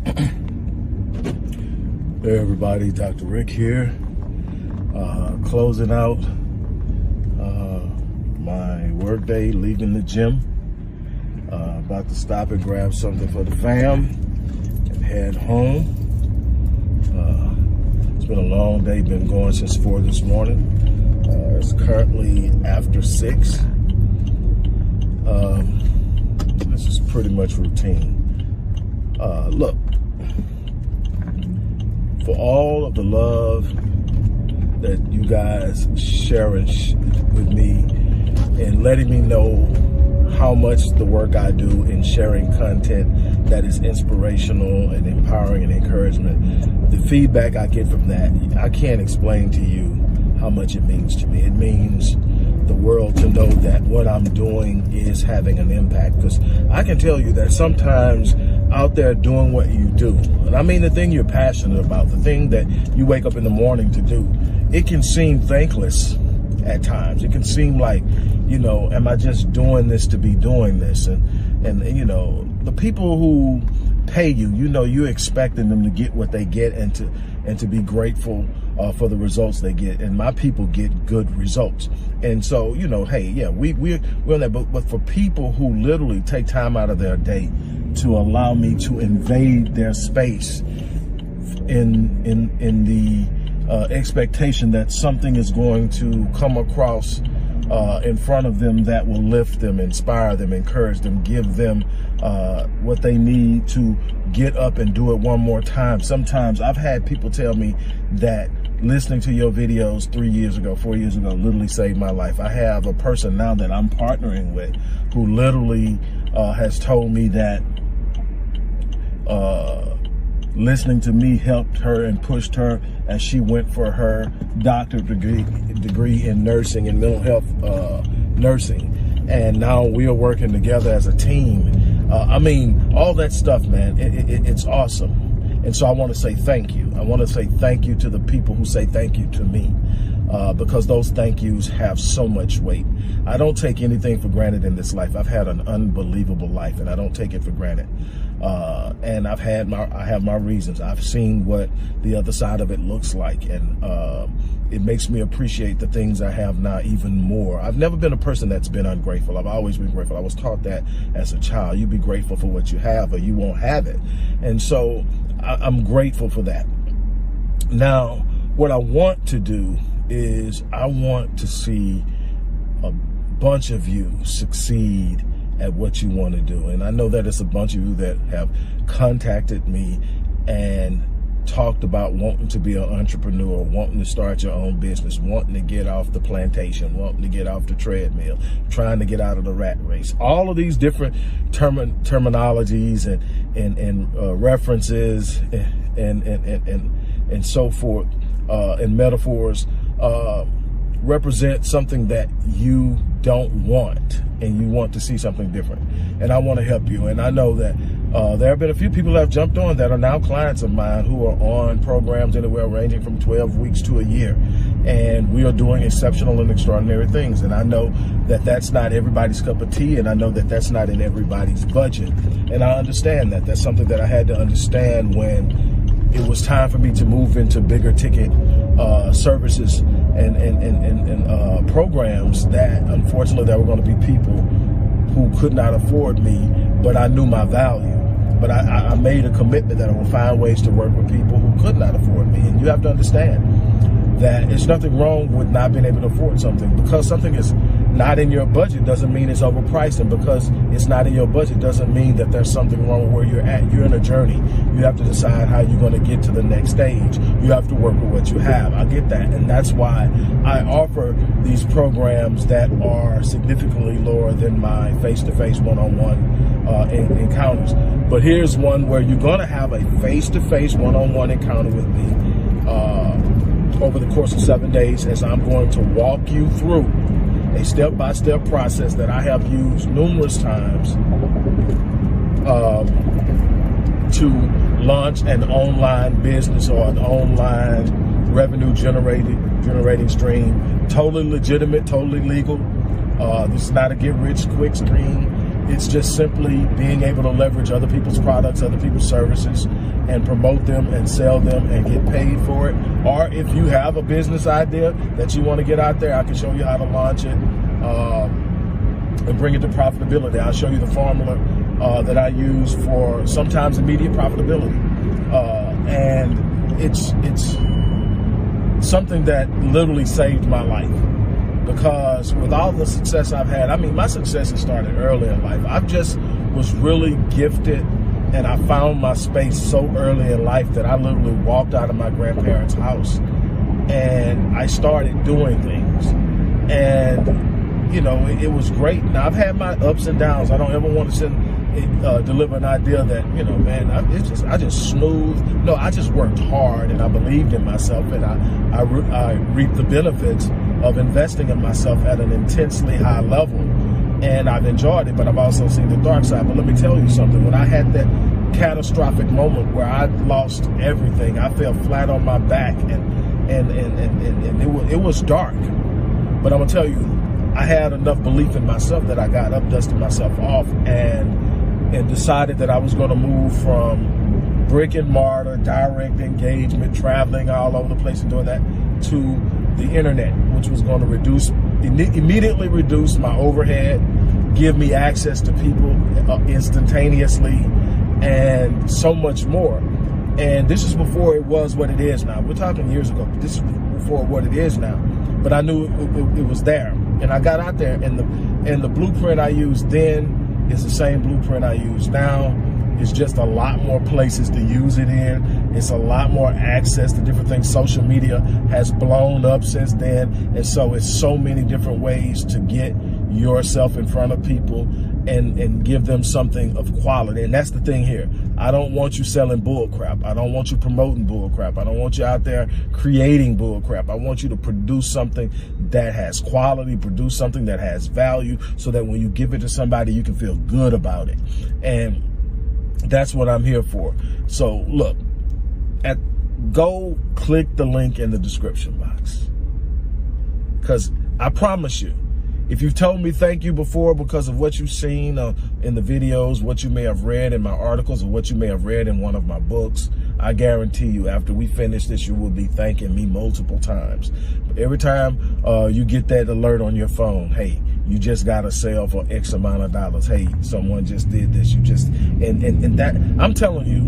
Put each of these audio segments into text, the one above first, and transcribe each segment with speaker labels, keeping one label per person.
Speaker 1: Hey everybody, Dr. Rick here, closing out my workday, leaving the gym, about to stop and grab something for the fam and head home. It's been a long day, been going since 4 this morning. It's currently after 6. This is pretty much routine. Look, for all of the love that you guys sharing with me and letting me know how much the work I do in sharing content that is inspirational and empowering and encouragement, the feedback I get from that, I can't explain to you how much it means to me. It means the world to know that what I'm doing is having an impact, because I can tell you that sometimes out there doing what you do, and I mean the thing you're passionate about, the thing that you wake up in the morning to do, it can seem thankless at times. It can seem like, you know, am I just doing this to be doing this? And you know, the people who pay you, you know, you're expecting them to get what they get and to be grateful for the results they get. And my people get good results. And so, you know, hey, yeah, we're on that. But for people who literally take time out of their day to allow me to invade their space in the expectation that something is going to come across in front of them that will lift them, inspire them, encourage them, give them what they need to get up and do it one more time. Sometimes I've had people tell me that listening to your videos 3 years ago, 4 years ago, literally saved my life. I have a person now that I'm partnering with who literally has told me that listening to me helped her and pushed her as she went for her doctorate degree in nursing and mental health nursing. And now we are working together as a team. I mean, all that stuff, man, it's awesome. And so I want to say thank you. I want to say thank you to the people who say thank you to me, because those thank yous have so much weight. I don't take anything for granted in this life. I've had an unbelievable life, and I don't take it for granted. And I have my reasons. I've seen what the other side of it looks like, and it makes me appreciate the things I have now even more. I've never been a person that's been ungrateful. I've always been grateful. I was taught that as a child. You be grateful for what you have or you won't have it. And so I'm grateful for that. Now, what I want to do is I want to see a bunch of you succeed at what you want to do. And I know that it's a bunch of you that have contacted me and talked about wanting to be an entrepreneur, wanting to start your own business, wanting to get off the plantation, wanting to get off the treadmill, trying to get out of the rat race. All of these different terminologies and references and so forth, and metaphors represent something that you don't want, and you want to see something different. And I want to help you. And I know that there have been a few people that have jumped on that are now clients of mine who are on programs anywhere ranging from 12 weeks to a year. And we are doing exceptional and extraordinary things. And I know that that's not everybody's cup of tea, and I know that that's not in everybody's budget. And I understand that. That's something that I had to understand when it was time for me to move into bigger ticket services and programs that, unfortunately, there were going to be people who could not afford me, but I knew my value. But I made a commitment that I would find ways to work with people who could not afford me. And you have to understand that it's nothing wrong with not being able to afford something. Because something is not in your budget doesn't mean it's overpriced, and because it's not in your budget doesn't mean that there's something wrong with where you're at. You're in a journey. You have to decide how you're going to get to the next stage. You have to work with what you have. I get that, and that's why I offer these programs that are significantly lower than my face-to-face one-on-one encounters. But here's one where you're going to have a face-to-face one-on-one encounter with me over the course of 7 days, as I'm going to walk you through a step-by-step process that I have used numerous times to launch an online business or an online revenue generating stream. Totally legitimate, totally legal. This is not a get-rich-quick scheme. It's just simply being able to leverage other people's products, other people's services, and promote them and sell them and get paid for it. Or if you have a business idea that you want to get out there, I can show you how to launch it and bring it to profitability. I'll show you the formula that I use for sometimes immediate profitability. And it's something that literally saved my life. Because with all the success I've had, I mean, my successes started early in life. I just was really gifted, and I found my space so early in life that I literally walked out of my grandparents' house and I started doing things. And, you know, it was great. Now, I've had my ups and downs. I don't ever want to deliver an idea that, you know, man, I just worked hard, and I believed in myself, and I reaped the benefits of investing in myself at an intensely high level, and I've enjoyed it, but I've also seen the dark side. But let me tell you something. When I had that catastrophic moment where I lost everything, I fell flat on my back, and it was dark. But I'm gonna tell you, I had enough belief in myself that I got up, dusted myself off, and decided that I was going to move from brick and mortar, direct engagement, traveling all over the place and doing that, to the internet, which was going to immediately reduce my overhead, give me access to people instantaneously, and so much more. And this is before it was what it is now. We're talking years ago, but this is before what it is now. But I knew it was there. And I got out there, and the blueprint I used then is the same blueprint I use now. It's just a lot more places to use it in. It's a lot more access to different things. Social media has blown up since then. And so it's so many different ways to get yourself in front of people and give them something of quality. And that's the thing here. I don't want you selling bull crap. I don't want you promoting bull crap. I don't want you out there creating bull crap. I want you to produce something that has quality, produce something that has value, so that when you give it to somebody, you can feel good about it. And that's what I'm here for. So look, go click the link in the description box, because I promise you, if you've told me thank you before because of what you've seen in the videos, what you may have read in my articles, or what you may have read in one of my books, I guarantee you after we finish this, you will be thanking me multiple times. But every time you get that alert on your phone, hey, you just got a sale for X amount of dollars. Hey, someone just did this. And that, I'm telling you,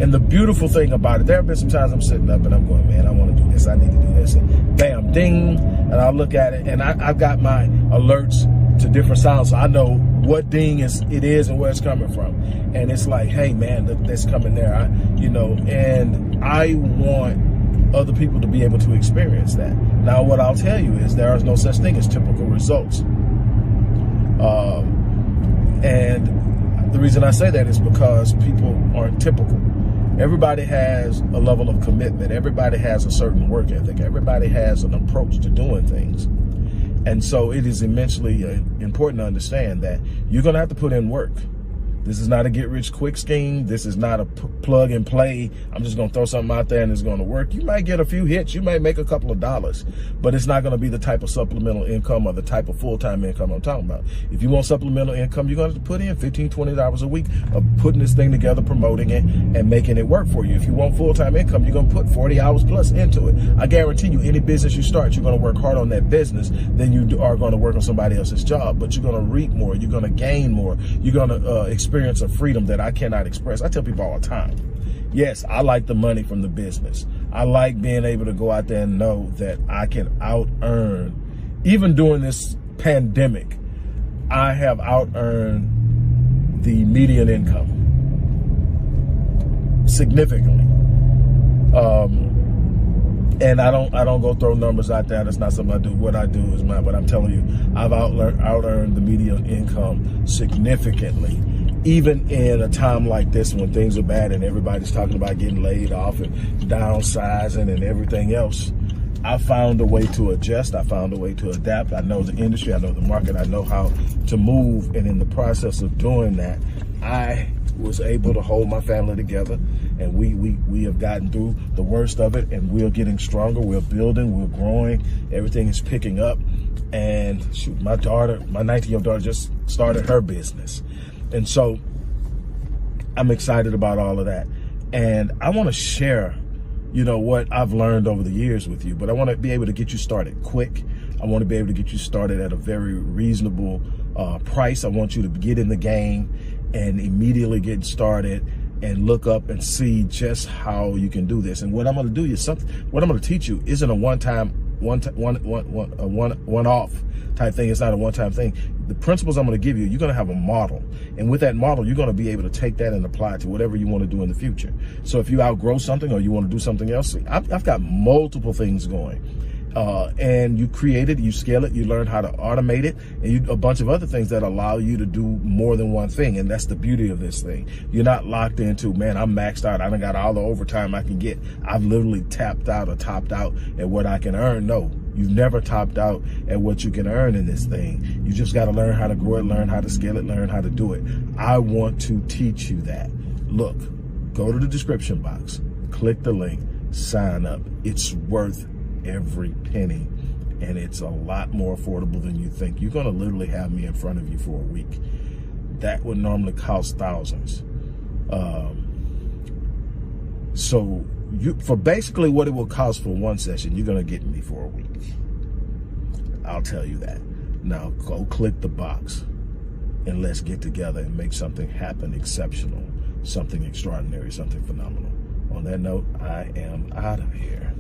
Speaker 1: and the beautiful thing about it, there have been some times I'm sitting up and I'm going, man, I want to do this. I need to do this. And bam, ding. And I'll look at it, and I've got my alerts to different sounds, so I know what ding it is and where it's coming from. And it's like, hey, man, that's coming there. And I want other people to be able to experience that. Now, what I'll tell you is there is no such thing as typical results. And the reason I say that is because people aren't typical. Everybody has a level of commitment. Everybody has a certain work ethic. Everybody has an approach to doing things. And so it is immensely important to understand that you're going to have to put in work. This is not a get-rich-quick scheme. This is not a plug and play. I'm just going to throw something out there and it's going to work. You might get a few hits. You might make a couple of dollars, but it's not going to be the type of supplemental income or the type of full-time income I'm talking about. If you want supplemental income, you're going to have to put in $15, $20 a week of putting this thing together, promoting it, and making it work for you. If you want full-time income, you're going to put 40 hours plus into it. I guarantee you, any business you start, you're going to work hard on that business than you are going to work on somebody else's job, but you're going to reap more. You're going to gain more. You're going to experience a freedom that I cannot express. I tell people all the time, yes, I like the money from the business. I like being able to go out there and know that I can out-earn. Even during this pandemic, I have out-earned the median income significantly. And I don't go throw numbers out there. That's not something I do. What I do is mine. But I'm telling you, I've out-earned the median income significantly. Even in a time like this when things are bad and everybody's talking about getting laid off and downsizing and everything else, I found a way to adjust. I found a way to adapt. I know the industry. I know the market. I know how to move. And in the process of doing that, I was able to hold my family together, and we have gotten through the worst of it, and we're getting stronger. We're building, we're growing, everything is picking up. And shoot, my 19-year-old daughter just started her business. And so I'm excited about all of that. And I want to share, you know, what I've learned over the years with you, but I want to be able to get you started quick. I want to be able to get you started at a very reasonable price. I want you to get in the game and immediately get started and look up and see just how you can do this. And what I'm going to do is what I'm going to teach you isn't a one-off type thing. It's not a one-time thing. The principles I'm going to give you, you're going to have a model. And with that model, you're going to be able to take that and apply it to whatever you want to do in the future. So if you outgrow something or you want to do something else, I've got multiple things going. And you create it, you scale it, you learn how to automate it, and a bunch of other things that allow you to do more than one thing. And that's the beauty of this thing. You're not locked into, man, I'm maxed out, I done got all the overtime I can get. I've literally tapped out or topped out at what I can earn. No, you've never topped out at what you can earn in this thing. You just got to learn how to grow it, learn how to scale it, learn how to do it. I want to teach you that. Look, go to the description box, click the link, sign up. It's worth every penny, and it's a lot more affordable than you think. You're going to literally have me in front of you for a week. That would normally cost thousands. So for basically what it will cost for one session, you're going to get me for a week. I'll tell you that. Now go click the box and let's get together and make something happen exceptional, something extraordinary, something phenomenal. On that note, I am out of here.